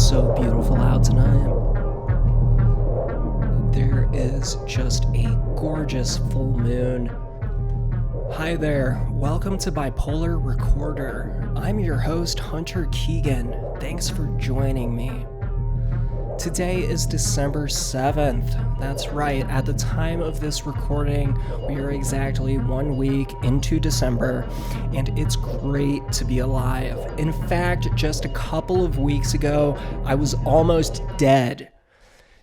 so beautiful out tonight. There is just a gorgeous full moon. Hi there, welcome to Bipolar Recorder. I'm your host, Hunter Keegan. Thanks for joining me. Today is December 7th. That's right, at the time of this recording, we are exactly 1 week into December, and it's great to be alive. In fact, just a couple of weeks ago, I was almost dead.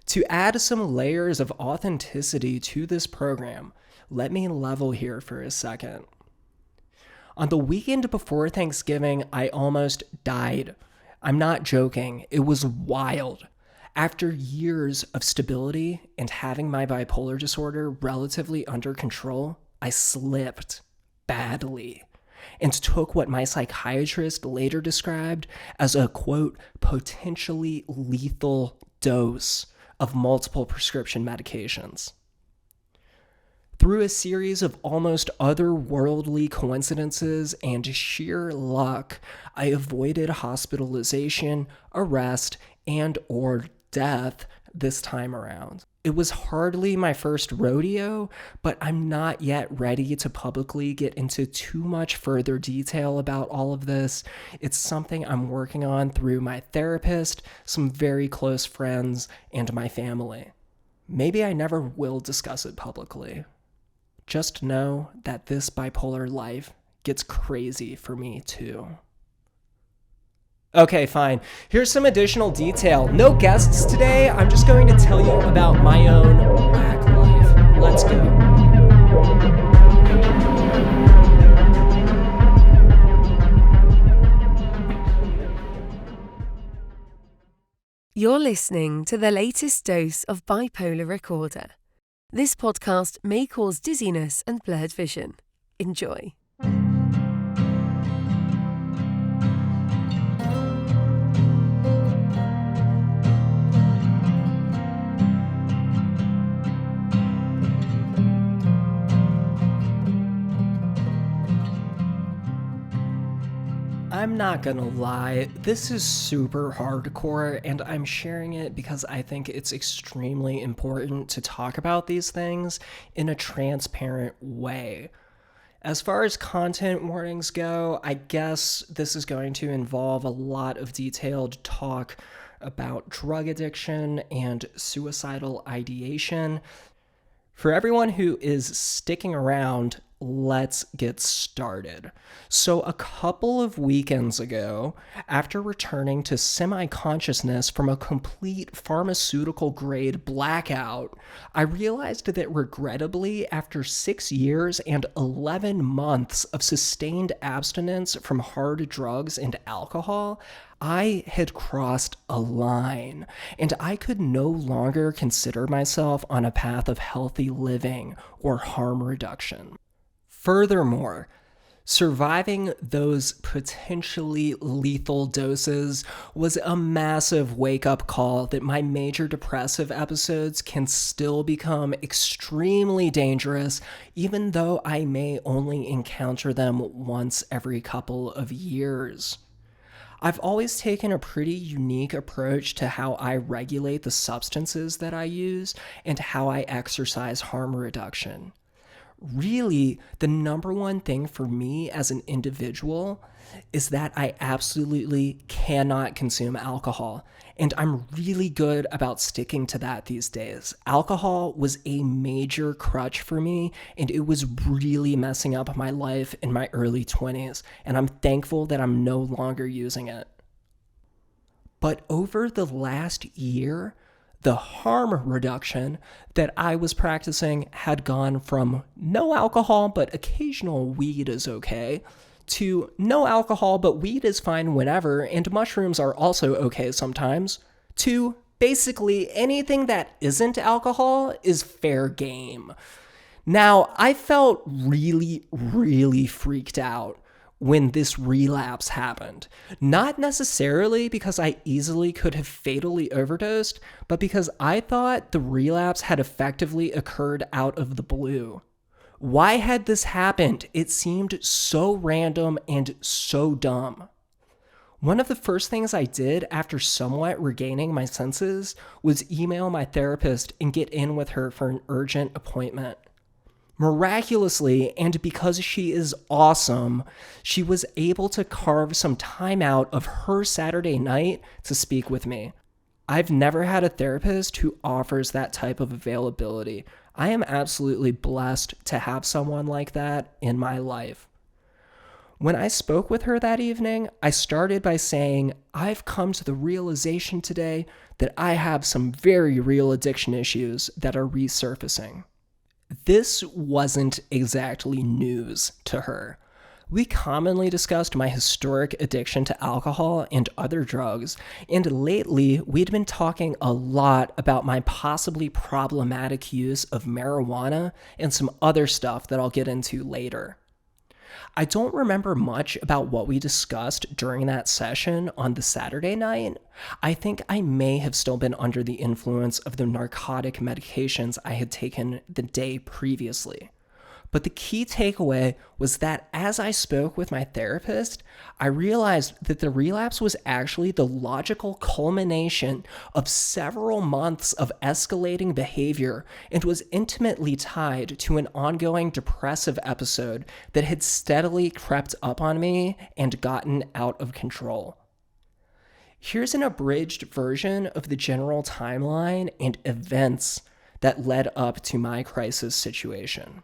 To add some layers of authenticity to this program, let me level here for a second. On the weekend before Thanksgiving, I almost died. I'm not joking, it was wild. After years of stability and having my bipolar disorder relatively under control, I slipped badly and took what my psychiatrist later described as a, quote, potentially lethal dose of multiple prescription medications. Through a series of almost otherworldly coincidences and sheer luck, I avoided hospitalization, arrest, and/or death this time around. It was hardly my first rodeo, but I'm not yet ready to publicly get into too much further detail about all of this. It's something I'm working on through my therapist, some very close friends, and my family. Maybe I never will discuss it publicly. Just know that this bipolar life gets crazy for me too. Okay, fine. Here's some additional detail. No guests today. I'm just going to tell you about my own whack life. Let's go. You're listening to the latest dose of Bipolar Recorder. This podcast may cause dizziness and blurred vision. Enjoy. I'm not gonna lie, this is super hardcore, and I'm sharing it because I think it's extremely important to talk about these things in a transparent way. As far as content warnings go, I guess this is going to involve a lot of detailed talk about drug addiction and suicidal ideation. For everyone who is sticking around, let's get started. So a couple of weekends ago, after returning to semi-consciousness from a complete pharmaceutical-grade blackout, I realized that regrettably, after 6 years and 11 months of sustained abstinence from hard drugs and alcohol, I had crossed a line, and I could no longer consider myself on a path of healthy living or harm reduction. Furthermore, surviving those potentially lethal doses was a massive wake-up call that my major depressive episodes can still become extremely dangerous, even though I may only encounter them once every couple of years. I've always taken a pretty unique approach to how I regulate the substances that I use and how I exercise harm reduction. Really, the number one thing for me as an individual is that I absolutely cannot consume alcohol, and I'm really good about sticking to that these days. Alcohol was a major crutch for me, and it was really messing up my life in my early 20s, and I'm thankful that I'm no longer using it. But over the last year, the harm reduction that I was practicing had gone from no alcohol but occasional weed is okay to no alcohol but weed is fine whenever and mushrooms are also okay sometimes to basically anything that isn't alcohol is fair game. Now, I felt really freaked out when this relapse happened. Not necessarily because I easily could have fatally overdosed, but because I thought the relapse had effectively occurred out of the blue. Why had this happened? It seemed so random and so dumb. One of the first things I did after somewhat regaining my senses was email my therapist and get in with her for an urgent appointment. Miraculously, and because she is awesome, she was able to carve some time out of her Saturday night to speak with me. I've never had a therapist who offers that type of availability. I am absolutely blessed to have someone like that in my life. When I spoke with her that evening, I started by saying, I've come to the realization today that I have some very real addiction issues that are resurfacing. This wasn't exactly news to her. We commonly discussed my historic addiction to alcohol and other drugs, and lately we'd been talking a lot about my possibly problematic use of marijuana and some other stuff that I'll get into later. I don't remember much about what we discussed during that session on the Saturday night. I think I may have still been under the influence of the narcotic medications I had taken the day previously. But the key takeaway was that as I spoke with my therapist, I realized that the relapse was actually the logical culmination of several months of escalating behavior and was intimately tied to an ongoing depressive episode that had steadily crept up on me and gotten out of control. Here's an abridged version of the general timeline and events that led up to my crisis situation.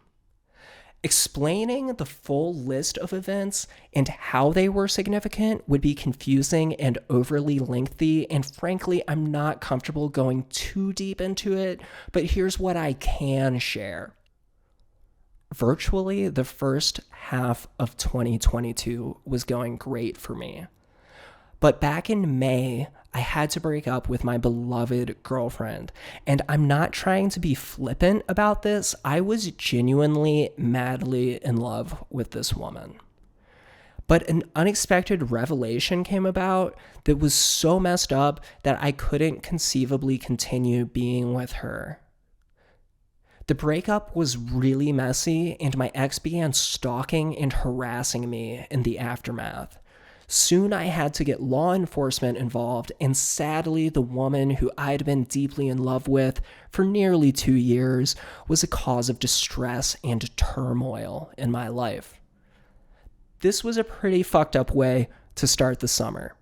Explaining the full list of events and how they were significant would be confusing and overly lengthy, and frankly, I'm not comfortable going too deep into it, but here's what I can share. Virtually the first half of 2022 was going great for me. But back in May, I had to break up with my beloved girlfriend. And I'm not trying to be flippant about this. I was genuinely madly in love with this woman. But an unexpected revelation came about that was so messed up that I couldn't conceivably continue being with her. The breakup was really messy, and my ex began stalking and harassing me in the aftermath. Soon I had to get law enforcement involved, and sadly, the woman who I'd been deeply in love with for nearly 2 years was a cause of distress and turmoil in my life. This was a pretty fucked up way to start the summer.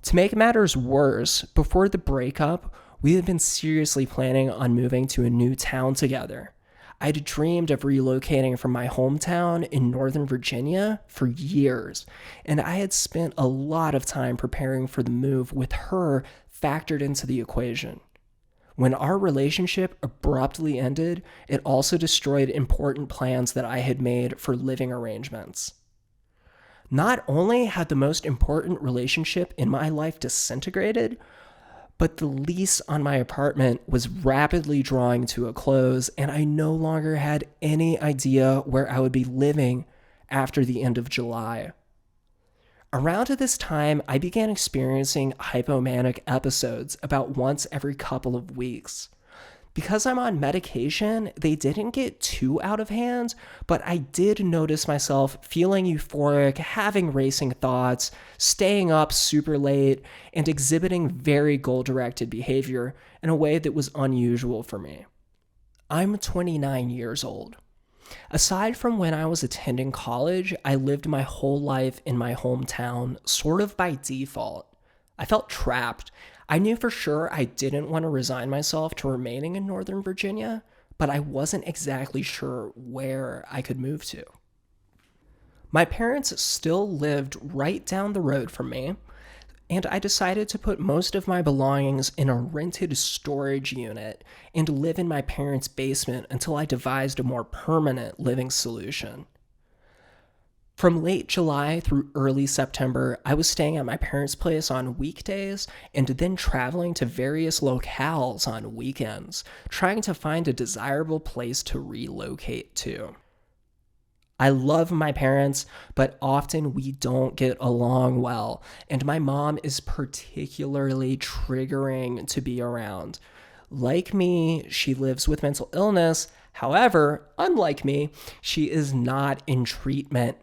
To make matters worse, before the breakup, we had been seriously planning on moving to a new town together. I'd dreamed of relocating from my hometown in Northern Virginia for years, and I had spent a lot of time preparing for the move with her factored into the equation. When our relationship abruptly ended, it also destroyed important plans that I had made for living arrangements. Not only had the most important relationship in my life disintegrated, but the lease on my apartment was rapidly drawing to a close, and I no longer had any idea where I would be living after the end of July. Around this time, I began experiencing hypomanic episodes about once every couple of weeks. Because I'm on medication, they didn't get too out of hand, but I did notice myself feeling euphoric, having racing thoughts, staying up super late, and exhibiting very goal-directed behavior in a way that was unusual for me. I'm 29 years old. Aside from when I was attending college, I lived my whole life in my hometown, sort of by default. I felt trapped. I knew for sure I didn't want to resign myself to remaining in Northern Virginia, but I wasn't exactly sure where I could move to. My parents still lived right down the road from me, and I decided to put most of my belongings in a rented storage unit and live in my parents' basement until I devised a more permanent living solution. From late July through early September, I was staying at my parents' place on weekdays and then traveling to various locales on weekends, trying to find a desirable place to relocate to. I love my parents, but often we don't get along well, and my mom is particularly triggering to be around. Like me, she lives with mental illness. However, unlike me, she is not in treatment.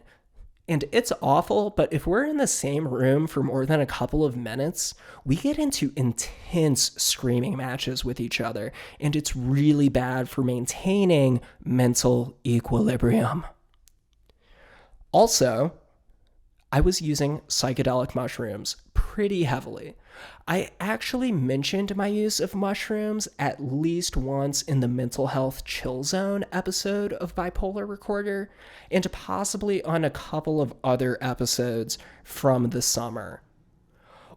And it's awful, but if we're in the same room for more than a couple of minutes, we get into intense screaming matches with each other, and it's really bad for maintaining mental equilibrium. Also, I was using psychedelic mushrooms pretty heavily. I actually mentioned my use of mushrooms at least once in the Mental Health Chill Zone episode of Bipolar Recorder, and possibly on a couple of other episodes from the summer.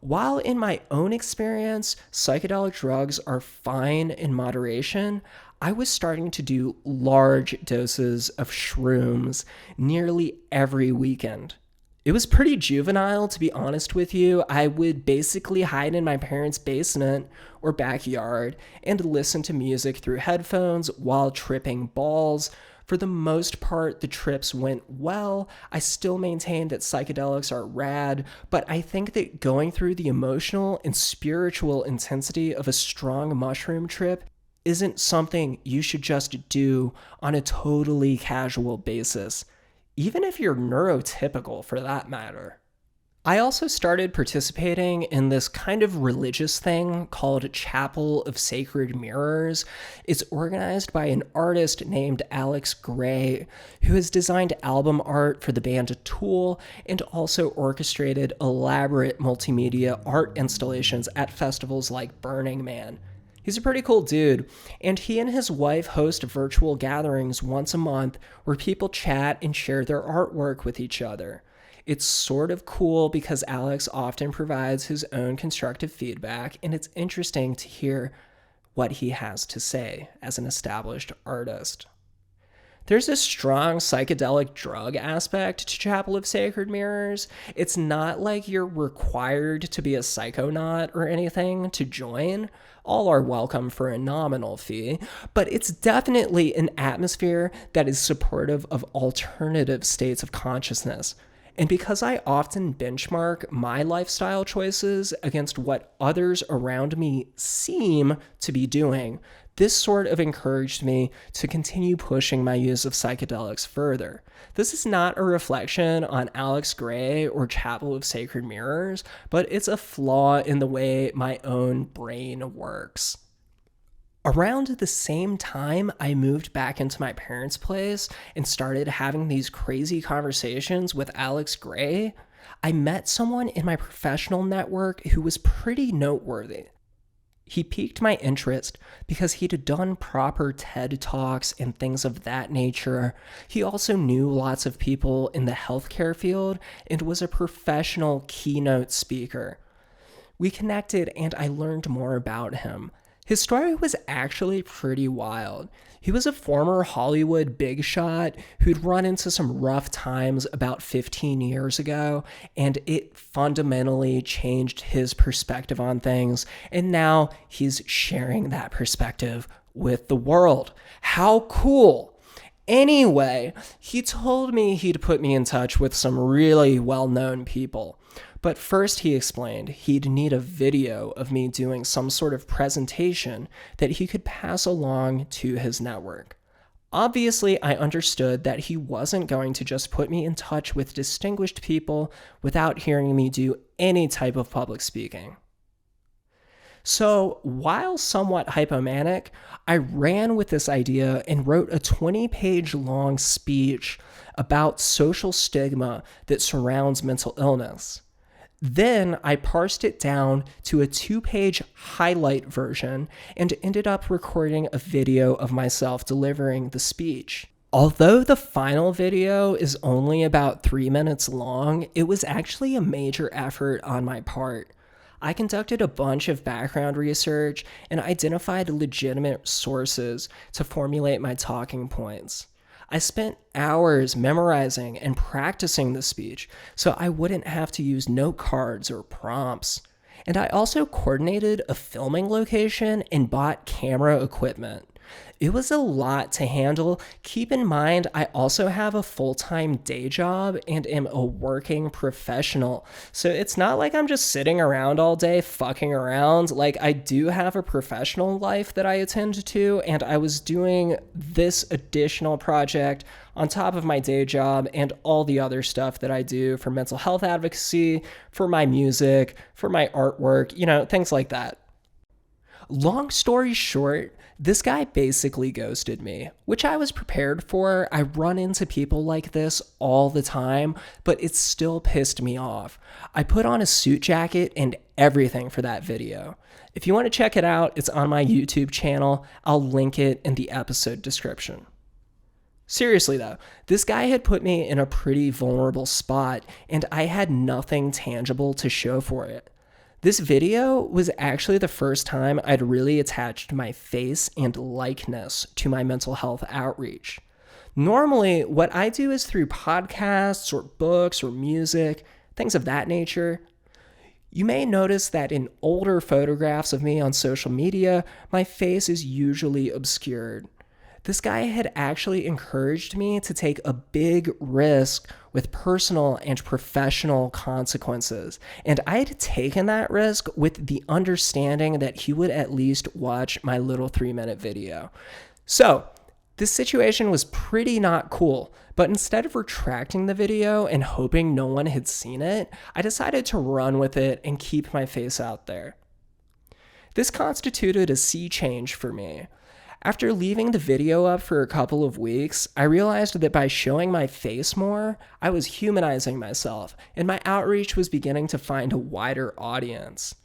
While in my own experience, psychedelic drugs are fine in moderation, I was starting to do large doses of shrooms nearly every weekend. It was pretty juvenile, to be honest with you. I would basically hide in my parents' basement or backyard and listen to music through headphones while tripping balls. For the most part, the trips went well. I still maintain that psychedelics are rad, but I think that going through the emotional and spiritual intensity of a strong mushroom trip isn't something you should just do on a totally casual basis, even if you're neurotypical for that matter. I also started participating in this kind of religious thing called Chapel of Sacred Mirrors. It's organized by an artist named Alex Gray, who has designed album art for the band Tool and also orchestrated elaborate multimedia art installations at festivals like Burning Man. He's a pretty cool dude, and he and his wife host virtual gatherings once a month where people chat and share their artwork with each other. It's sort of cool because Alex often provides his own constructive feedback, and it's interesting to hear what he has to say as an established artist. There's a strong psychedelic drug aspect to Chapel of Sacred Mirrors. It's not like you're required to be a psychonaut or anything to join. All are welcome for a nominal fee, but it's definitely an atmosphere that is supportive of alternative states of consciousness. And because I often benchmark my lifestyle choices against what others around me seem to be doing, this sort of encouraged me to continue pushing my use of psychedelics further. This is not a reflection on Alex Gray or Chapel of Sacred Mirrors, but it's a flaw in the way my own brain works. Around the same time, I moved back into my parents' place and started having these crazy conversations with Alex Gray. I met someone in my professional network who was pretty noteworthy. He piqued my interest because he'd done proper TED Talks and things of that nature. He also knew lots of people in the healthcare field and was a professional keynote speaker. We connected and I learned more about him. His story was actually pretty wild. He was a former Hollywood big shot who'd run into some rough times about 15 years ago, and it fundamentally changed his perspective on things, and now he's sharing that perspective with the world. How cool! Anyway, he told me he'd put me in touch with some really well-known people. But first, he explained he'd need a video of me doing some sort of presentation that he could pass along to his network. Obviously, I understood that he wasn't going to just put me in touch with distinguished people without hearing me do any type of public speaking. So, while somewhat hypomanic, I ran with this idea and wrote a 20-page long speech about social stigma that surrounds mental illness. Then I parsed it down to a 2-page highlight version and ended up recording a video of myself delivering the speech. Although the final video is only about 3 minutes long, it was actually a major effort on my part. I conducted a bunch of background research and identified legitimate sources to formulate my talking points. I spent hours memorizing and practicing the speech so I wouldn't have to use note cards or prompts. And I also coordinated a filming location and bought camera equipment. It was a lot to handle. Keep in mind, I also have a full-time day job and am a working professional. So it's not like I'm just sitting around all day fucking around. Like, I do have a professional life that I attend to, and I was doing this additional project on top of my day job and all the other stuff that I do for mental health advocacy, for my music, for my artwork, things like that. Long story short, this guy basically ghosted me, which I was prepared for. I run into people like this all the time, but it still pissed me off. I put on a suit jacket and everything for that video. If you want to check it out, it's on my YouTube channel. I'll link it in the episode description. Seriously though, this guy had put me in a pretty vulnerable spot, and I had nothing tangible to show for it. This video was actually the first time I'd really attached my face and likeness to my mental health outreach. Normally, what I do is through podcasts or books or music, things of that nature. You may notice that in older photographs of me on social media, my face is usually obscured. This guy had actually encouraged me to take a big risk with personal and professional consequences, and I had taken that risk with the understanding that he would at least watch my little 3-minute video. So, this situation was pretty not cool, but instead of retracting the video and hoping no one had seen it, I decided to run with it and keep my face out there. This constituted a sea change for me. After leaving the video up for a couple of weeks, I realized that by showing my face more, I was humanizing myself, and my outreach was beginning to find a wider audience.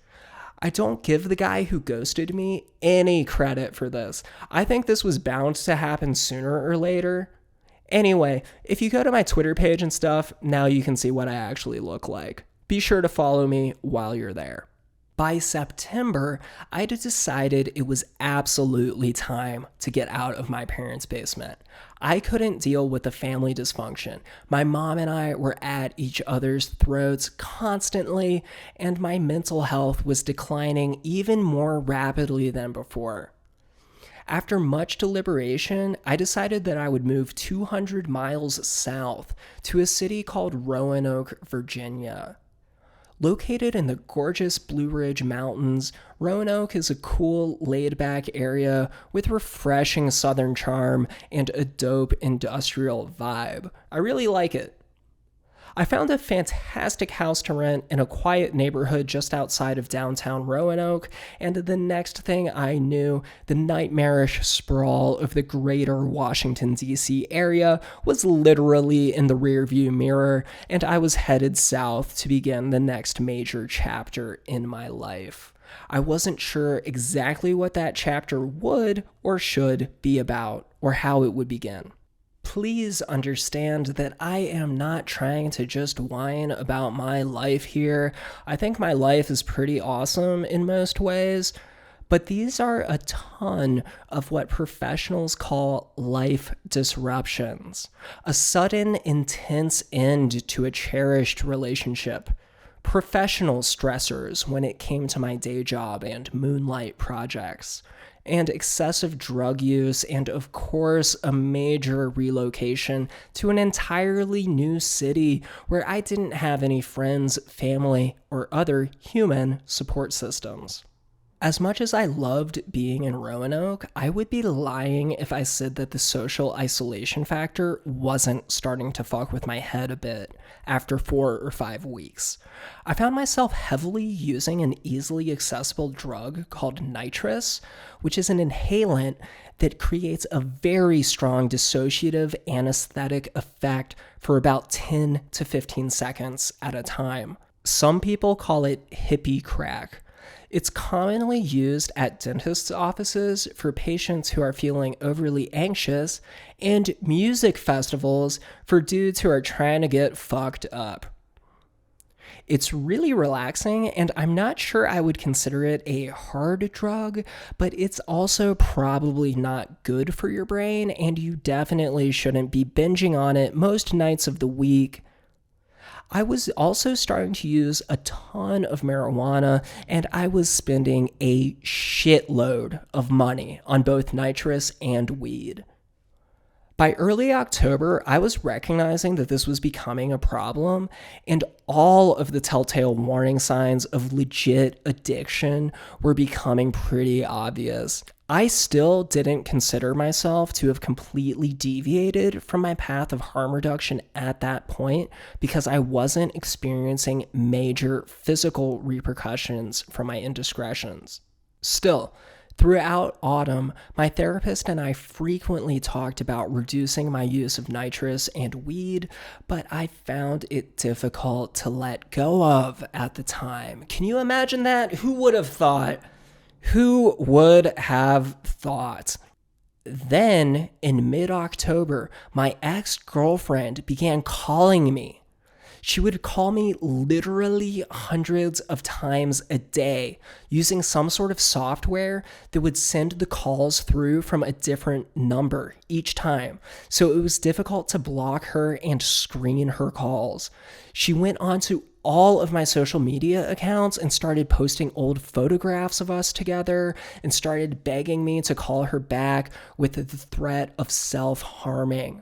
I don't give the guy who ghosted me any credit for this. I think this was bound to happen sooner or later. Anyway, if you go to my Twitter page and stuff, now you can see what I actually look like. Be sure to follow me while you're there. By September, I'd decided it was absolutely time to get out of my parents' basement. I couldn't deal with the family dysfunction. My mom and I were at each other's throats constantly, and my mental health was declining even more rapidly than before. After much deliberation, I decided that I would move 200 miles south to a city called Roanoke, Virginia. Located in the gorgeous Blue Ridge Mountains, Roanoke is a cool, laid-back area with refreshing southern charm and a dope industrial vibe. I really like it. I found a fantastic house to rent in a quiet neighborhood just outside of downtown Roanoke, and the next thing I knew, the nightmarish sprawl of the greater Washington, D.C. area was literally in the rearview mirror, and I was headed south to begin the next major chapter in my life. I wasn't sure exactly what that chapter would or should be about, or how it would begin. Please understand that I am not trying to just whine about my life here. I think my life is pretty awesome in most ways, but these are a ton of what professionals call life disruptions. A sudden, intense end to a cherished relationship. Professional stressors when it came to my day job and moonlight projects, and excessive drug use, and of course, a major relocation to an entirely new city where I didn't have any friends, family, or other human support systems. As much as I loved being in Roanoke, I would be lying if I said that the social isolation factor wasn't starting to fuck with my head a bit after 4 or 5 weeks. I found myself heavily using an easily accessible drug called nitrous, which is an inhalant that creates a very strong dissociative anesthetic effect for about 10 to 15 seconds at a time. Some people call it hippie crack. It's commonly used at dentists' offices for patients who are feeling overly anxious, and music festivals for dudes who are trying to get fucked up. It's really relaxing, and I'm not sure I would consider it a hard drug, but it's also probably not good for your brain, and you definitely shouldn't be binging on it most nights of the week. I was also starting to use a ton of marijuana, and I was spending a shitload of money on both nitrous and weed. By early October, I was recognizing that this was becoming a problem, and all of the telltale warning signs of legit addiction were becoming pretty obvious. I still didn't consider myself to have completely deviated from my path of harm reduction at that point because I wasn't experiencing major physical repercussions from my indiscretions. Still, throughout autumn, my therapist and I frequently talked about reducing my use of nitrous and weed, but I found it difficult to let go of at the time. Can you imagine that? Who would have thought? Who would have thought? Then, in mid-October, my ex-girlfriend began calling me. She would call me literally hundreds of times a day using some sort of software that would send the calls through from a different number each time. So it was difficult to block her and screen her calls. She went onto all of my social media accounts and started posting old photographs of us together and started begging me to call her back with the threat of self-harming.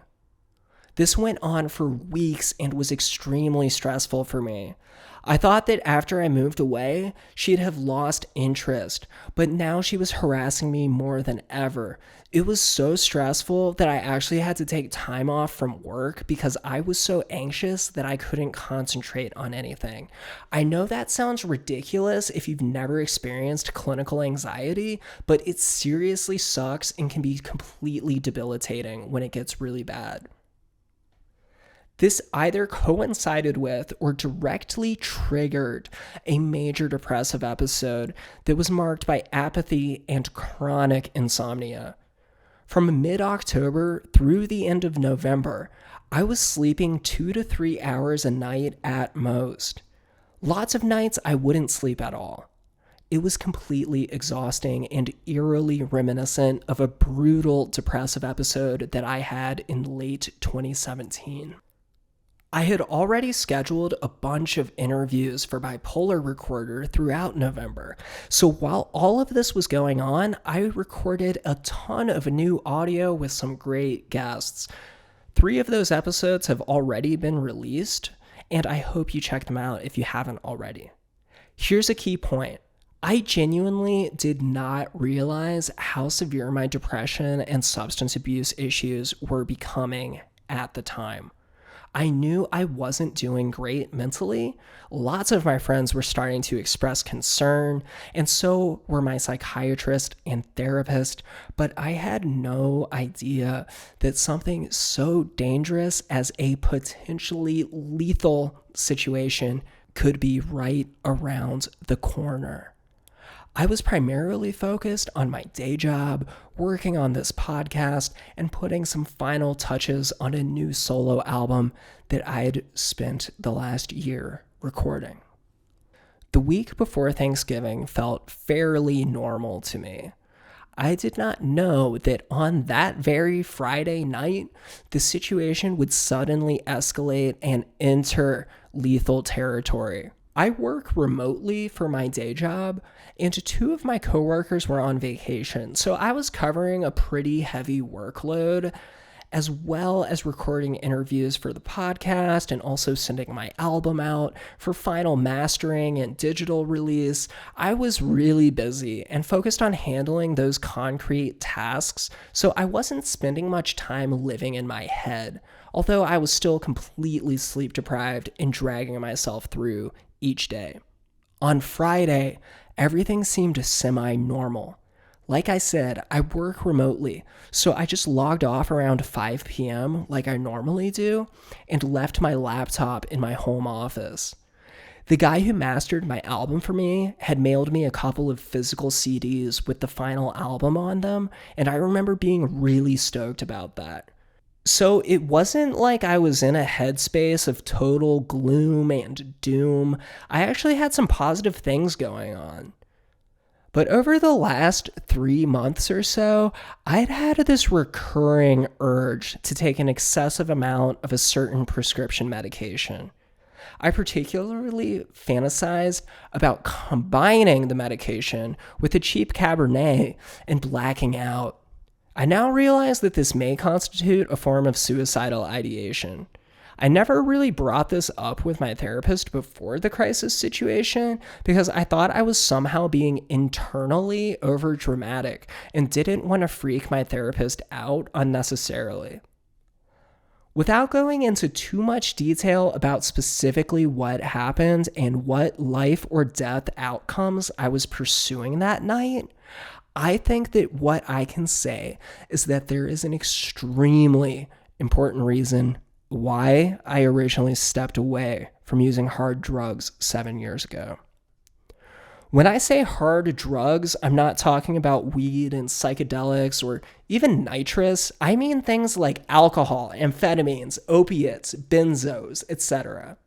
This went on for weeks and was extremely stressful for me. I thought that after I moved away, she'd have lost interest, but now she was harassing me more than ever. It was so stressful that I actually had to take time off from work because I was so anxious that I couldn't concentrate on anything. I know that sounds ridiculous if you've never experienced clinical anxiety, but it seriously sucks and can be completely debilitating when it gets really bad. This either coincided with or directly triggered a major depressive episode that was marked by apathy and chronic insomnia. From mid-October through the end of November, I was sleeping 2 to 3 hours a night at most. Lots of nights I wouldn't sleep at all. It was completely exhausting and eerily reminiscent of a brutal depressive episode that I had in late 2017. I had already scheduled a bunch of interviews for Bipolar Recorder throughout November, so while all of this was going on, I recorded a ton of new audio with some great guests. 3 of those episodes have already been released, and I hope you check them out if you haven't already. Here's a key point. I genuinely did not realize how severe my depression and substance abuse issues were becoming at the time. I knew I wasn't doing great mentally. Lots of my friends were starting to express concern, and so were my psychiatrist and therapist, but I had no idea that something so dangerous as a potentially lethal situation could be right around the corner. I was primarily focused on my day job, working on this podcast, and putting some final touches on a new solo album that I'd spent the last year recording. The week before Thanksgiving felt fairly normal to me. I did not know that on that very Friday night, the situation would suddenly escalate and enter lethal territory. I work remotely for my day job, and 2 of my coworkers were on vacation, so I was covering a pretty heavy workload, as well as recording interviews for the podcast and also sending my album out for final mastering and digital release. I was really busy and focused on handling those concrete tasks, so I wasn't spending much time living in my head, although I was still completely sleep deprived and dragging myself through each day. On Friday, everything seemed semi-normal. Like I said, I work remotely, so I just logged off around 5 p.m. like I normally do and left my laptop in my home office. The guy who mastered my album for me had mailed me a couple of physical CDs with the final album on them, and I remember being really stoked about that. So it wasn't like I was in a headspace of total gloom and doom. I actually had some positive things going on. But over the last 3 months or so, I'd had this recurring urge to take an excessive amount of a certain prescription medication. I particularly fantasized about combining the medication with a cheap Cabernet and blacking out. I now realize that this may constitute a form of suicidal ideation. I never really brought this up with my therapist before the crisis situation because I thought I was somehow being internally overdramatic and didn't want to freak my therapist out unnecessarily. Without going into too much detail about specifically what happened and what life or death outcomes I was pursuing that night, I think that what I can say is that there is an extremely important reason why I originally stepped away from using hard drugs 7 years ago. When I say hard drugs, I'm not talking about weed and psychedelics or even nitrous. I mean things like alcohol, amphetamines, opiates, benzos, etc.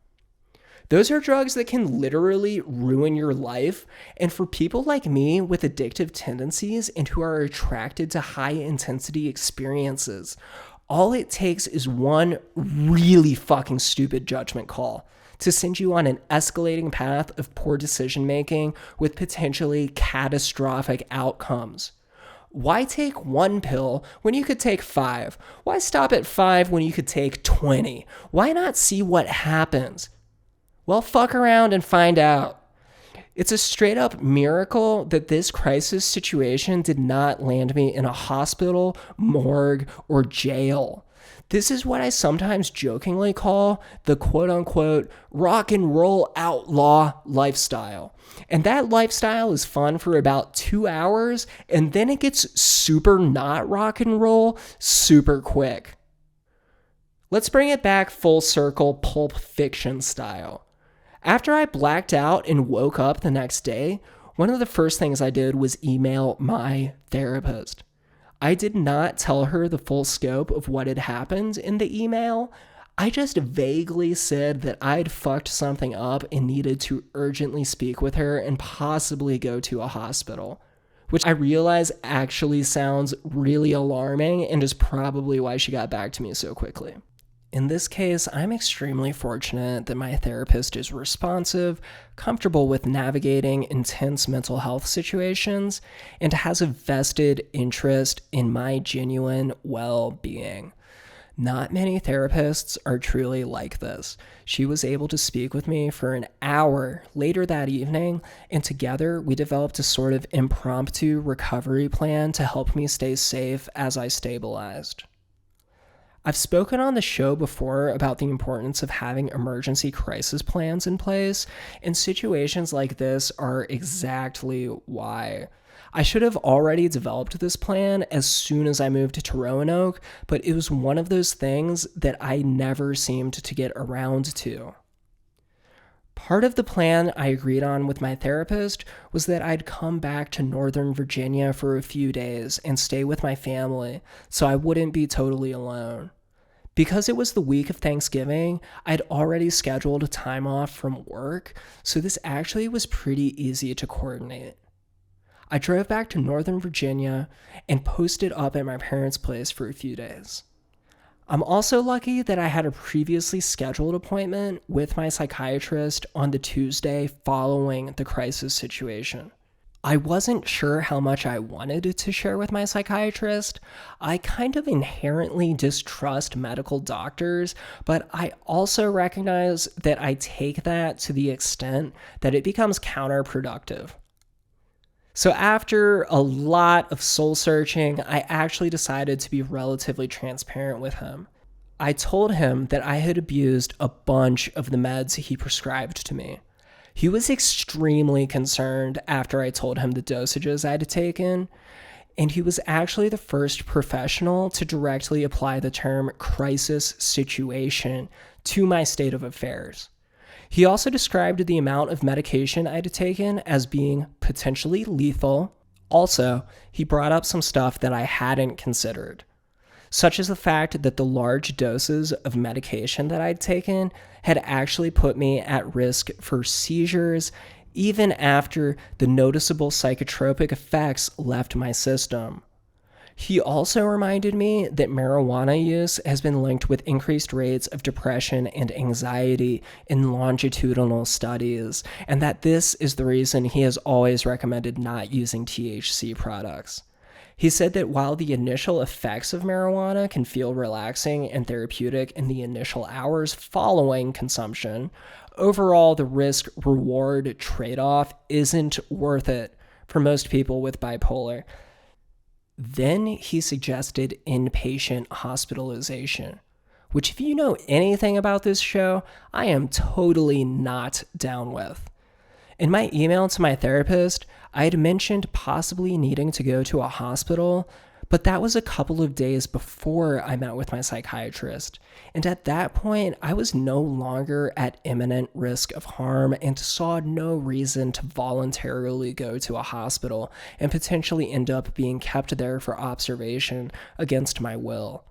Those are drugs that can literally ruin your life, and for people like me with addictive tendencies and who are attracted to high-intensity experiences, all it takes is one really fucking stupid judgment call to send you on an escalating path of poor decision-making with potentially catastrophic outcomes. Why take one pill when you could take 5? Why stop at 5 when you could take 20? Why not see what happens? Well, fuck around and find out. It's a straight up miracle that this crisis situation did not land me in a hospital, morgue, or jail. This is what I sometimes jokingly call the quote unquote rock and roll outlaw lifestyle. And that lifestyle is fun for about 2 hours, and then it gets super not rock and roll super quick. Let's bring it back full circle, Pulp Fiction style. After I blacked out and woke up the next day, one of the first things I did was email my therapist. I did not tell her the full scope of what had happened in the email. I just vaguely said that I'd fucked something up and needed to urgently speak with her and possibly go to a hospital, which I realize actually sounds really alarming and is probably why she got back to me so quickly. In this case, I'm extremely fortunate that my therapist is responsive, comfortable with navigating intense mental health situations, and has a vested interest in my genuine well-being. Not many therapists are truly like this. She was able to speak with me for an hour later that evening, and together we developed a sort of impromptu recovery plan to help me stay safe as I stabilized. I've spoken on the show before about the importance of having emergency crisis plans in place, and situations like this are exactly why. I should have already developed this plan as soon as I moved to Roanoke, but it was one of those things that I never seemed to get around to. Part of the plan I agreed on with my therapist was that I'd come back to Northern Virginia for a few days and stay with my family so I wouldn't be totally alone. Because it was the week of Thanksgiving, I'd already scheduled a time off from work, so this actually was pretty easy to coordinate. I drove back to Northern Virginia and posted up at my parents' place for a few days. I'm also lucky that I had a previously scheduled appointment with my psychiatrist on the Tuesday following the crisis situation. I wasn't sure how much I wanted to share with my psychiatrist. I kind of inherently distrust medical doctors, but I also recognize that I take that to the extent that it becomes counterproductive. So after a lot of soul searching, I actually decided to be relatively transparent with him. I told him that I had abused a bunch of the meds he prescribed to me. He was extremely concerned after I told him the dosages I had taken, and he was actually the first professional to directly apply the term crisis situation to my state of affairs. He also described the amount of medication I had taken as being potentially lethal. Also, he brought up some stuff that I hadn't considered, such as the fact that the large doses of medication that I'd taken had actually put me at risk for seizures even after the noticeable psychotropic effects left my system. He also reminded me that marijuana use has been linked with increased rates of depression and anxiety in longitudinal studies, and that this is the reason he has always recommended not using THC products. He said that while the initial effects of marijuana can feel relaxing and therapeutic in the initial hours following consumption, overall the risk-reward trade-off isn't worth it for most people with bipolar. Then he suggested inpatient hospitalization, which, if you know anything about this show, I am totally not down with. In my email to my therapist, I had mentioned possibly needing to go to a hospital, but that was a couple of days before I met with my psychiatrist. And at that point, I was no longer at imminent risk of harm and saw no reason to voluntarily go to a hospital and potentially end up being kept there for observation against my will.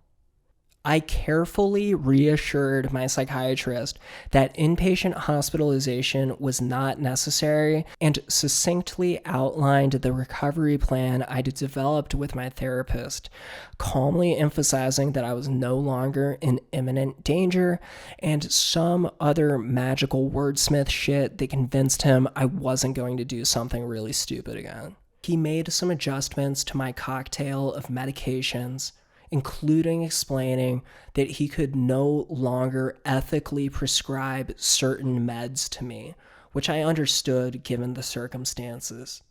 I carefully reassured my psychiatrist that inpatient hospitalization was not necessary and succinctly outlined the recovery plan I'd developed with my therapist, calmly emphasizing that I was no longer in imminent danger and some other magical wordsmith shit that convinced him I wasn't going to do something really stupid again. He made some adjustments to my cocktail of medications, including explaining that he could no longer ethically prescribe certain meds to me, which I understood given the circumstances.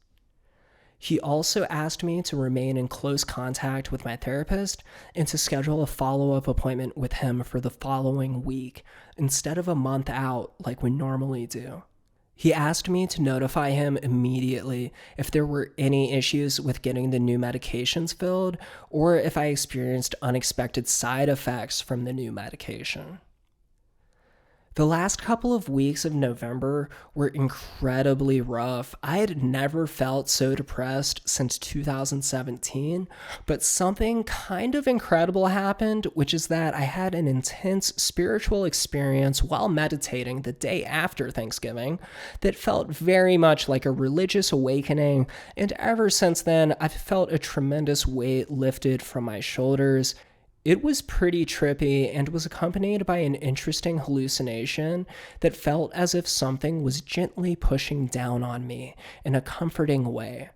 He also asked me to remain in close contact with my therapist and to schedule a follow-up appointment with him for the following week, instead of a month out like we normally do. He asked me to notify him immediately if there were any issues with getting the new medications filled or if I experienced unexpected side effects from the new medication. The last couple of weeks of November were incredibly rough. I had never felt so depressed since 2017, but something kind of incredible happened, which is that I had an intense spiritual experience while meditating the day after Thanksgiving that felt very much like a religious awakening, and ever since then, I've felt a tremendous weight lifted from my shoulders. It was pretty trippy and was accompanied by an interesting hallucination that felt as if something was gently pushing down on me in a comforting way.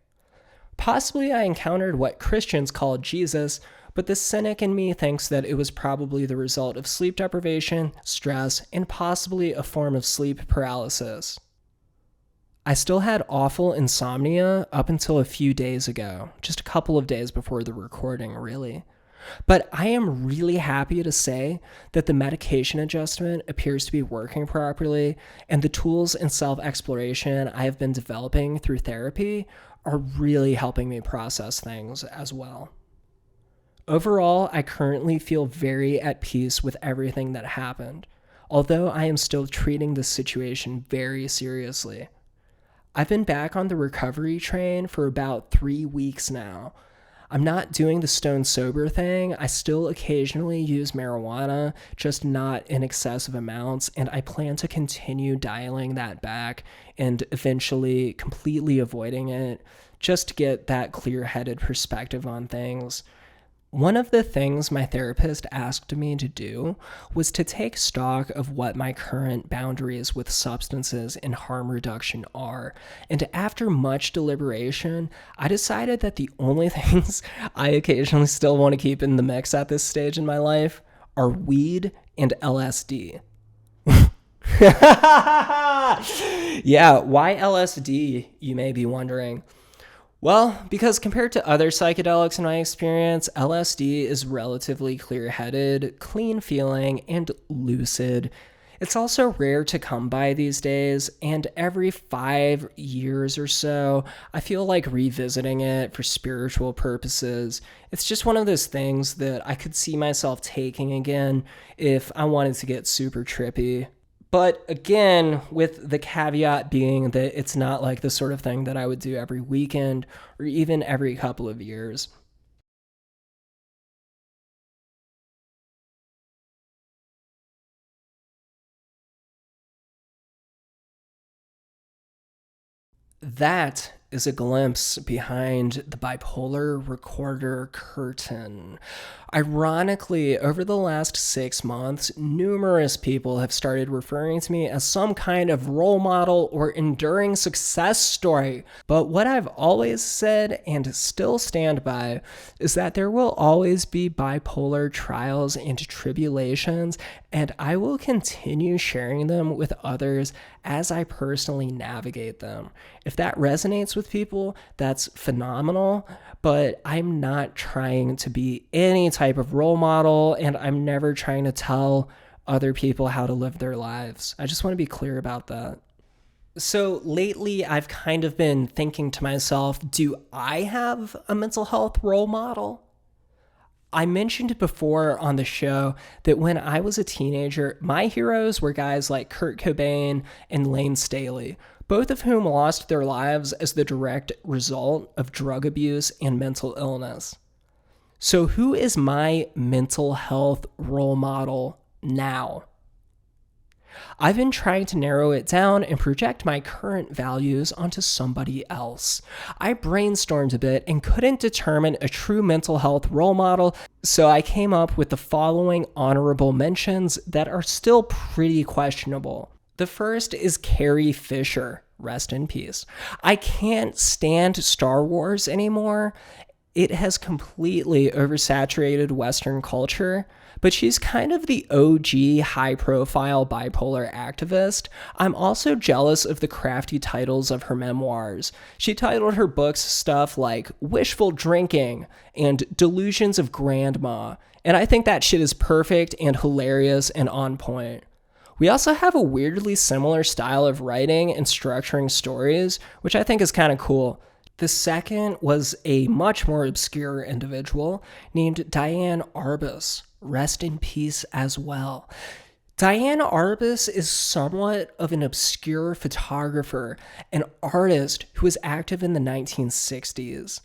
Possibly I encountered what Christians call Jesus, but the cynic in me thinks that it was probably the result of sleep deprivation, stress, and possibly a form of sleep paralysis. I still had awful insomnia up until a few days ago, just a couple of days before the recording, really. But I am really happy to say that the medication adjustment appears to be working properly, and the tools and self-exploration I have been developing through therapy are really helping me process things as well. Overall, I currently feel very at peace with everything that happened, although I am still treating this situation very seriously. I've been back on the recovery train for about 3 weeks now. I'm not doing the stone sober thing. I still occasionally use marijuana, just not in excessive amounts, and I plan to continue dialing that back and eventually completely avoiding it, just to get that clear-headed perspective on things. One of the things my therapist asked me to do was to take stock of what my current boundaries with substances and harm reduction are. And after much deliberation, I decided that the only things I occasionally still want to keep in the mix at this stage in my life are weed and LSD. Yeah, why LSD, you may be wondering. Well, because compared to other psychedelics in my experience, LSD is relatively clear-headed, clean-feeling, and lucid. It's also rare to come by these days, and every 5 years or so, I feel like revisiting it for spiritual purposes. It's just one of those things that I could see myself taking again if I wanted to get super trippy. But again, with the caveat being that it's not like the sort of thing that I would do every weekend or even every couple of years. That is a glimpse behind the bipolar recorder curtain. Ironically, over the last 6 months, numerous people have started referring to me as some kind of role model or enduring success story. But what I've always said and still stand by is that there will always be bipolar trials and tribulations, and I will continue sharing them with others as I personally navigate them. If that resonates with people, that's phenomenal, but I'm not trying to be any type of role model, and I'm never trying to tell other people how to live their lives. I just want to be clear about that. So lately, I've kind of been thinking to myself, do I have a mental health role model? I mentioned before on the show that when I was a teenager, my heroes were guys like Kurt Cobain and Lane Staley, both of whom lost their lives as the direct result of drug abuse and mental illness. So who is my mental health role model now? I've been trying to narrow it down and project my current values onto somebody else. I brainstormed a bit and couldn't determine a true mental health role model, so I came up with the following honorable mentions that are still pretty questionable. The first is Carrie Fisher. Rest in peace. I can't stand Star Wars anymore. It has completely oversaturated Western culture, but she's kind of the OG high-profile bipolar activist. I'm also jealous of the crafty titles of her memoirs. She titled her books stuff like Wishful Drinking and Delusions of Grandma, and I think that shit is perfect and hilarious and on point. We also have a weirdly similar style of writing and structuring stories, which I think is kind of cool. The second was a much more obscure individual named Dianne Arbus. Rest in peace as well. Dianne Arbus is somewhat of an obscure photographer, an artist who was active in the 1960s.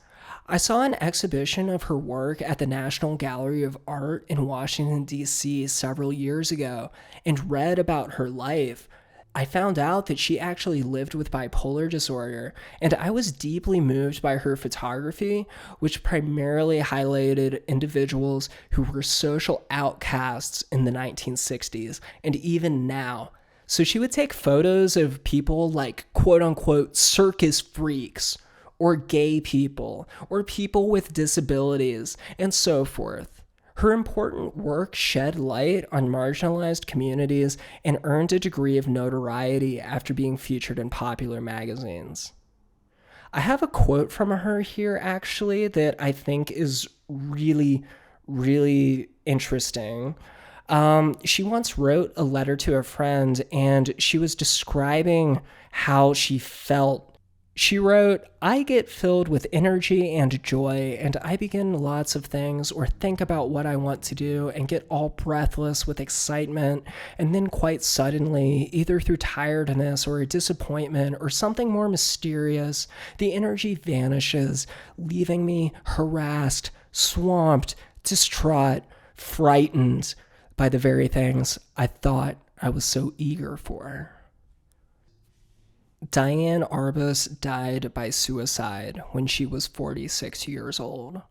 I saw an exhibition of her work at the National Gallery of Art in Washington, D.C. several years ago and read about her life. I found out that she actually lived with bipolar disorder, and I was deeply moved by her photography, which primarily highlighted individuals who were social outcasts in the 1960s and even now. So she would take photos of people like quote-unquote circus freaks, or gay people, or people with disabilities, and so forth. Her important work shed light on marginalized communities and earned a degree of notoriety after being featured in popular magazines. I have a quote from her here, actually, that I think is really, really interesting. She once wrote a letter to a friend, and she was describing how she felt. She wrote, "I get filled with energy and joy, and I begin lots of things or think about what I want to do and get all breathless with excitement, and then quite suddenly, either through tiredness or a disappointment or something more mysterious, the energy vanishes, leaving me harassed, swamped, distraught, frightened by the very things I thought I was so eager for." Dianne Arbus died by suicide when she was 46 years old.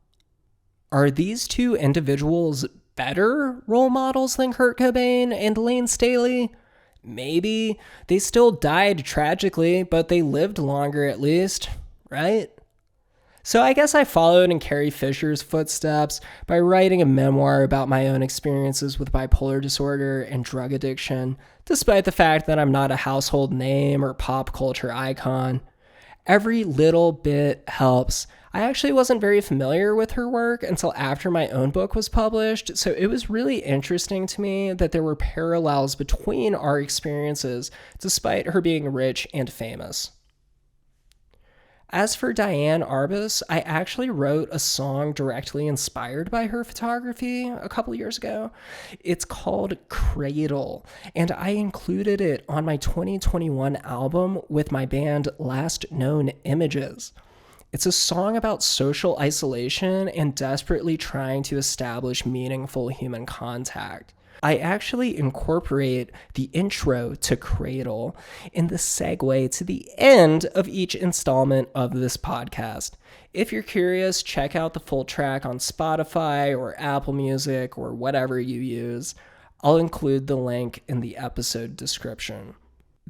Are these two individuals better role models than Kurt Cobain and Lane Staley? Maybe. They still died tragically, but they lived longer at least, right? So I guess I followed in Carrie Fisher's footsteps by writing a memoir about my own experiences with bipolar disorder and drug addiction, despite the fact that I'm not a household name or pop culture icon. Every little bit helps. I actually wasn't very familiar with her work until after my own book was published, so it was really interesting to me that there were parallels between our experiences, despite her being rich and famous. As for Dianne Arbus, I actually wrote a song directly inspired by her photography a couple years ago. It's called Cradle, and I included it on my 2021 album with my band Last Known Images. It's a song about social isolation and desperately trying to establish meaningful human contact. I actually incorporate the intro to Cradle in the segue to the end of each installment of this podcast. If you're curious, check out the full track on Spotify or Apple Music or whatever you use. I'll include the link in the episode description.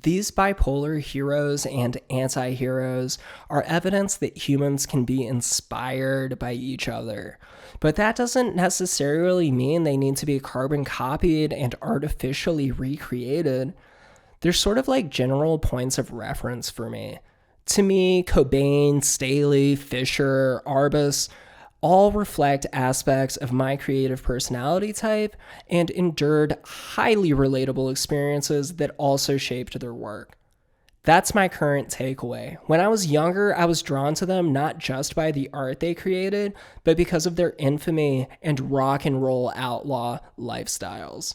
These bipolar heroes and anti-heroes are evidence that humans can be inspired by each other. But that doesn't necessarily mean they need to be carbon copied and artificially recreated. They're sort of like general points of reference for me. To me, Cobain, Staley, Fisher, Arbus all reflect aspects of my creative personality type and endured highly relatable experiences that also shaped their work. That's my current takeaway. When I was younger, I was drawn to them not just by the art they created, but because of their infamy and rock and roll outlaw lifestyles.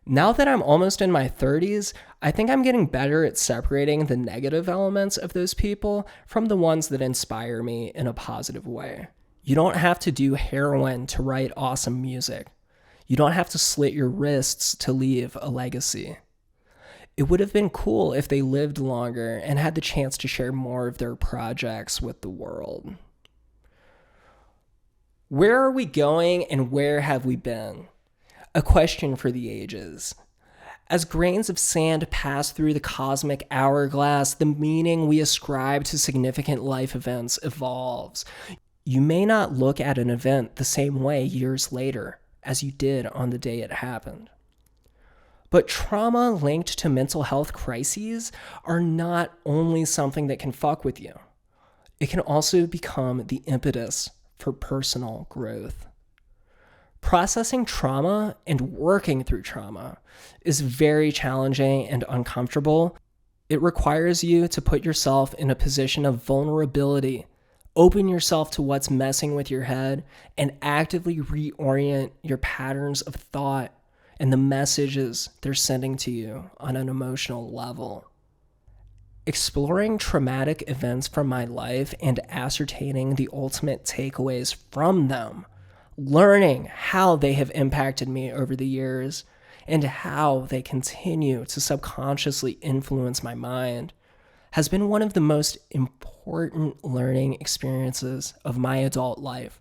Now that I'm almost in my 30s, I think I'm getting better at separating the negative elements of those people from the ones that inspire me in a positive way. You don't have to do heroin to write awesome music. You don't have to slit your wrists to leave a legacy. It would have been cool if they lived longer and had the chance to share more of their projects with the world. Where are we going and where have we been? A question for the ages. As grains of sand pass through the cosmic hourglass, the meaning we ascribe to significant life events evolves. You may not look at an event the same way years later as you did on the day it happened. But trauma linked to mental health crises are not only something that can fuck with you. It can also become the impetus for personal growth. Processing trauma and working through trauma is very challenging and uncomfortable. It requires you to put yourself in a position of vulnerability, open yourself to what's messing with your head, and actively reorient your patterns of thought and the messages they're sending to you on an emotional level. Exploring traumatic events from my life and ascertaining the ultimate takeaways from them, learning how they have impacted me over the years and how they continue to subconsciously influence my mind, has been one of the most important learning experiences of my adult life.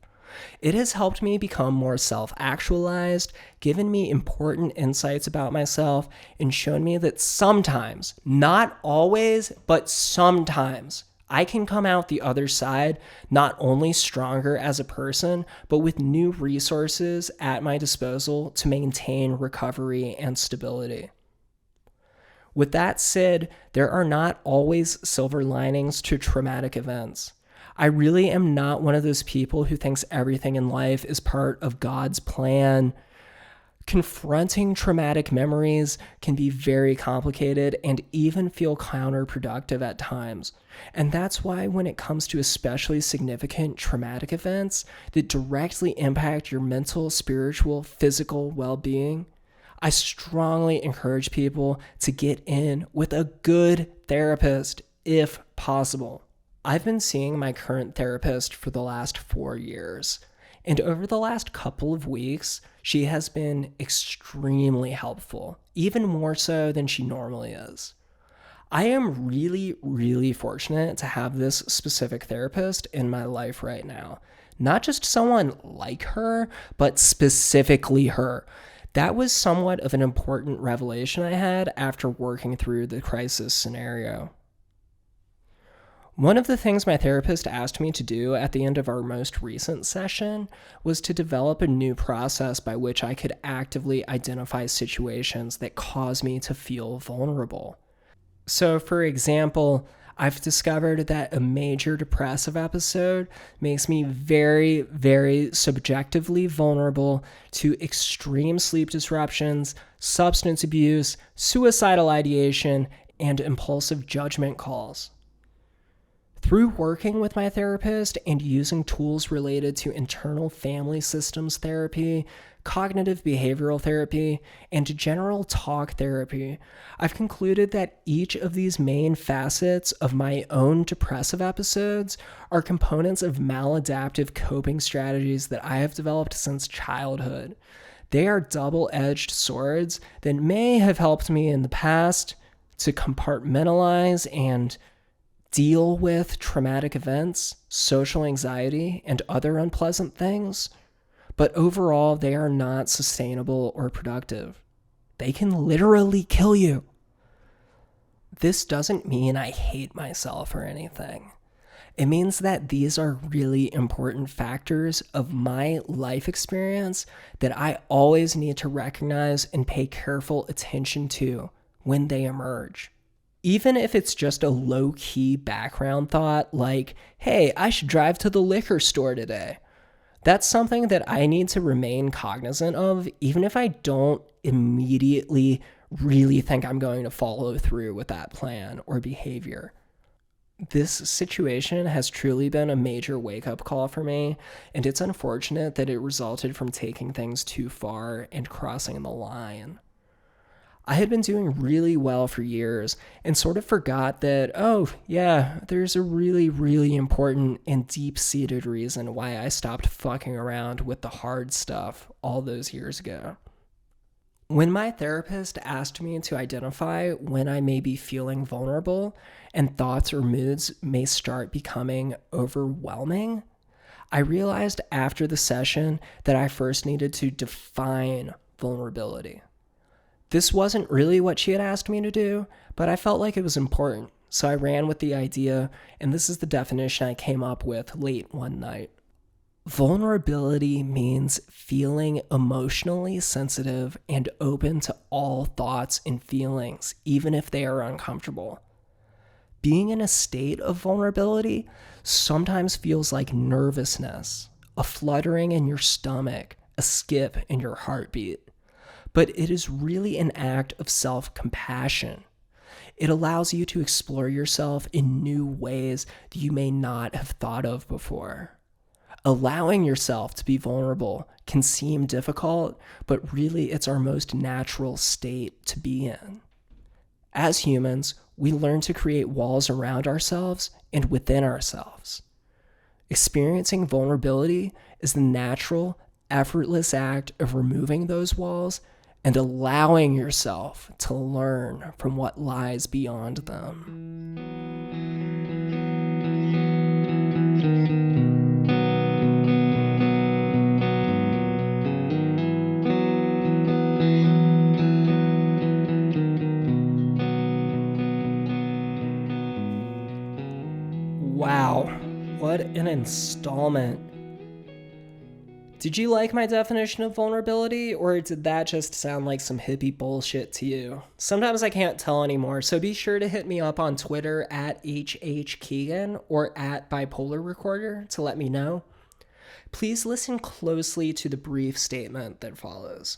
It has helped me become more self-actualized, given me important insights about myself, and shown me that sometimes, not always, but sometimes, I can come out the other side not only stronger as a person, but with new resources at my disposal to maintain recovery and stability. With that said, there are not always silver linings to traumatic events. I really am not one of those people who thinks everything in life is part of God's plan. Confronting traumatic memories can be very complicated and even feel counterproductive at times. And that's why when it comes to especially significant traumatic events that directly impact your mental, spiritual, physical well-being, I strongly encourage people to get in with a good therapist if possible. I've been seeing my current therapist for the last 4 years, and over the last couple of weeks, she has been extremely helpful, even more so than she normally is. I am really, really fortunate to have this specific therapist in my life right now. Not just someone like her, but specifically her. That was somewhat of an important revelation I had after working through the crisis scenario. One of the things my therapist asked me to do at the end of our most recent session was to develop a new process by which I could actively identify situations that cause me to feel vulnerable. So, for example, I've discovered that a major depressive episode makes me very, very subjectively vulnerable to extreme sleep disruptions, substance abuse, suicidal ideation, and impulsive judgment calls. Through working with my therapist and using tools related to internal family systems therapy, cognitive behavioral therapy, and general talk therapy, I've concluded that each of these main facets of my own depressive episodes are components of maladaptive coping strategies that I have developed since childhood. They are double-edged swords that may have helped me in the past to compartmentalize and deal with traumatic events, social anxiety, and other unpleasant things, but overall, they are not sustainable or productive. They can literally kill you. This doesn't mean I hate myself or anything. It means that these are really important factors of my life experience that I always need to recognize and pay careful attention to when they emerge. Even if it's just a low-key background thought like, hey, I should drive to the liquor store today. That's something that I need to remain cognizant of, even if I don't immediately really think I'm going to follow through with that plan or behavior. This situation has truly been a major wake-up call for me, and it's unfortunate that it resulted from taking things too far and crossing the line. I had been doing really well for years and sort of forgot that, oh, yeah, there's a really, really important and deep-seated reason why I stopped fucking around with the hard stuff all those years ago. When my therapist asked me to identify when I may be feeling vulnerable and thoughts or moods may start becoming overwhelming, I realized after the session that I first needed to define vulnerability. This wasn't really what she had asked me to do, but I felt like it was important, so I ran with the idea, and this is the definition I came up with late one night. Vulnerability means feeling emotionally sensitive and open to all thoughts and feelings, even if they are uncomfortable. Being in a state of vulnerability sometimes feels like nervousness, a fluttering in your stomach, a skip in your heartbeat. But it is really an act of self-compassion. It allows you to explore yourself in new ways that you may not have thought of before. Allowing yourself to be vulnerable can seem difficult, but really it's our most natural state to be in. As humans, we learn to create walls around ourselves and within ourselves. Experiencing vulnerability is the natural, effortless act of removing those walls and allowing yourself to learn from what lies beyond them. Wow, what an installment. Did you like my definition of vulnerability, or did that just sound like some hippie bullshit to you? Sometimes I can't tell anymore, so be sure to hit me up on Twitter at HHKeegan or at Bipolar Recorder to let me know. Please listen closely to the brief statement that follows.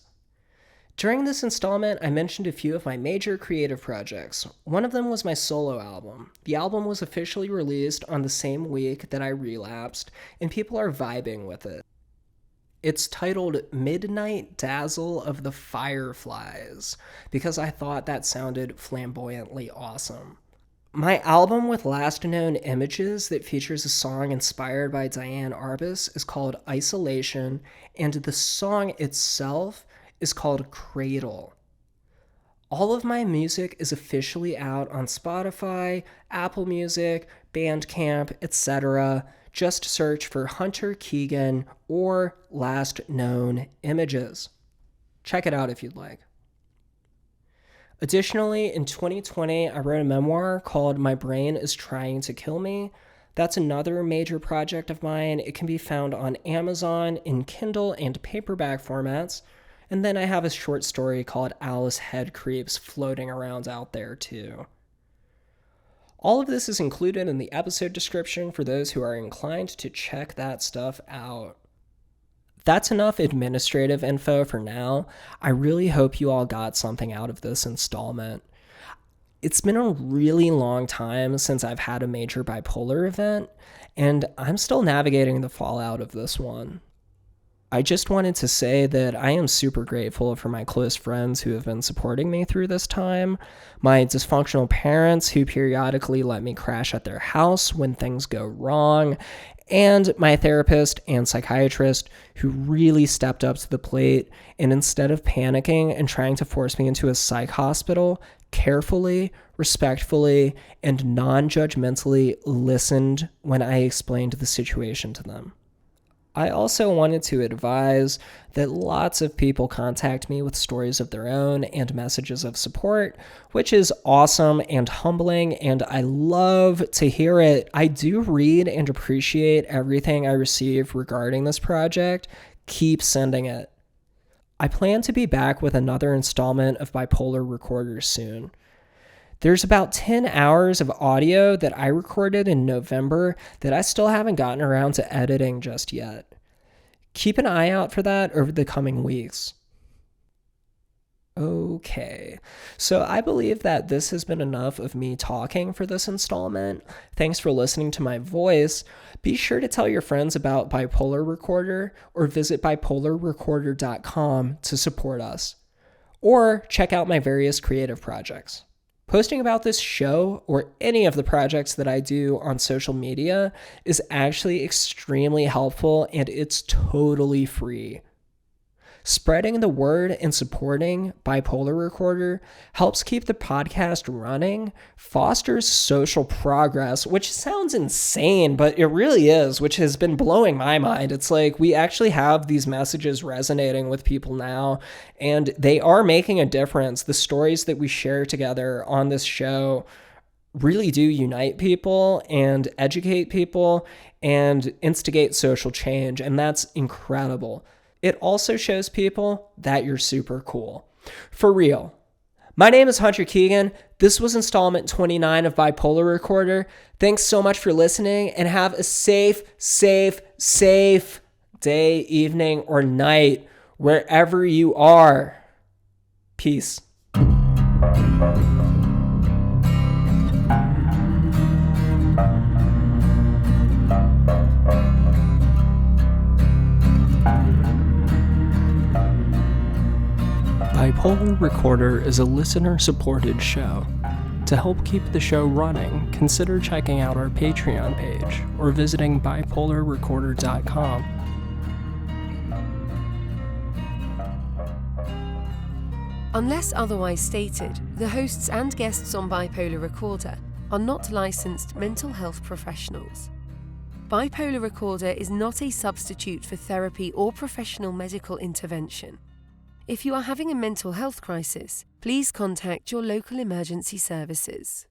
During this installment, I mentioned a few of my major creative projects. One of them was my solo album. The album was officially released on the same week that I relapsed, and people are vibing with it. It's titled Midnight Dazzle of the Fireflies, because I thought that sounded flamboyantly awesome. My album with last known images that features a song inspired by Dianne Arbus is called Isolation, and the song itself is called Cradle. All of my music is officially out on Spotify, Apple Music, Bandcamp, etc. Just search for Hunter Keegan or Last Known Images. Check it out if you'd like. Additionally, in 2020, I wrote a memoir called My Brain is Trying to Kill Me. That's another major project of mine. It can be found on Amazon in Kindle and paperback formats. And then I have a short story called Alice Head Creeps floating around out there too. All of this is included in the episode description for those who are inclined to check that stuff out. That's enough administrative info for now. I really hope you all got something out of this installment. It's been a really long time since I've had a major bipolar event, and I'm still navigating the fallout of this one. I just wanted to say that I am super grateful for my close friends who have been supporting me through this time, my dysfunctional parents who periodically let me crash at their house when things go wrong, and my therapist and psychiatrist who really stepped up to the plate and instead of panicking and trying to force me into a psych hospital, carefully, respectfully, and non-judgmentally listened when I explained the situation to them. I also wanted to advise that lots of people contact me with stories of their own and messages of support, which is awesome and humbling, and I love to hear it. I do read and appreciate everything I receive regarding this project. Keep sending it. I plan to be back with another installment of Bipolar Recorder soon. There's about 10 hours of audio that I recorded in November that I still haven't gotten around to editing just yet. Keep an eye out for that over the coming weeks. Okay, so I believe that this has been enough of me talking for this installment. Thanks for listening to my voice. Be sure to tell your friends about Bipolar Recorder or visit bipolarrecorder.com to support us. Or check out my various creative projects. Posting about this show or any of the projects that I do on social media is actually extremely helpful and it's totally free. Spreading the word and supporting Bipolar Recorder helps keep the podcast running, fosters social progress, which sounds insane, but it really is, which has been blowing my mind. It's like we actually have these messages resonating with people now, and they are making a difference. The stories that we share together on this show really do unite people and educate people and instigate social change, and that's incredible. It also shows people that you're super cool. For real. My name is Hunter Keegan. This was installment 29 of Bipolar Recorder. Thanks so much for listening and have a safe day, evening, or night wherever you are. Peace. Bipolar Recorder is a listener-supported show. To help keep the show running, consider checking out our Patreon page or visiting bipolarrecorder.com. Unless otherwise stated, the hosts and guests on Bipolar Recorder are not licensed mental health professionals. Bipolar Recorder is not a substitute for therapy or professional medical intervention. If you are having a mental health crisis, please contact your local emergency services.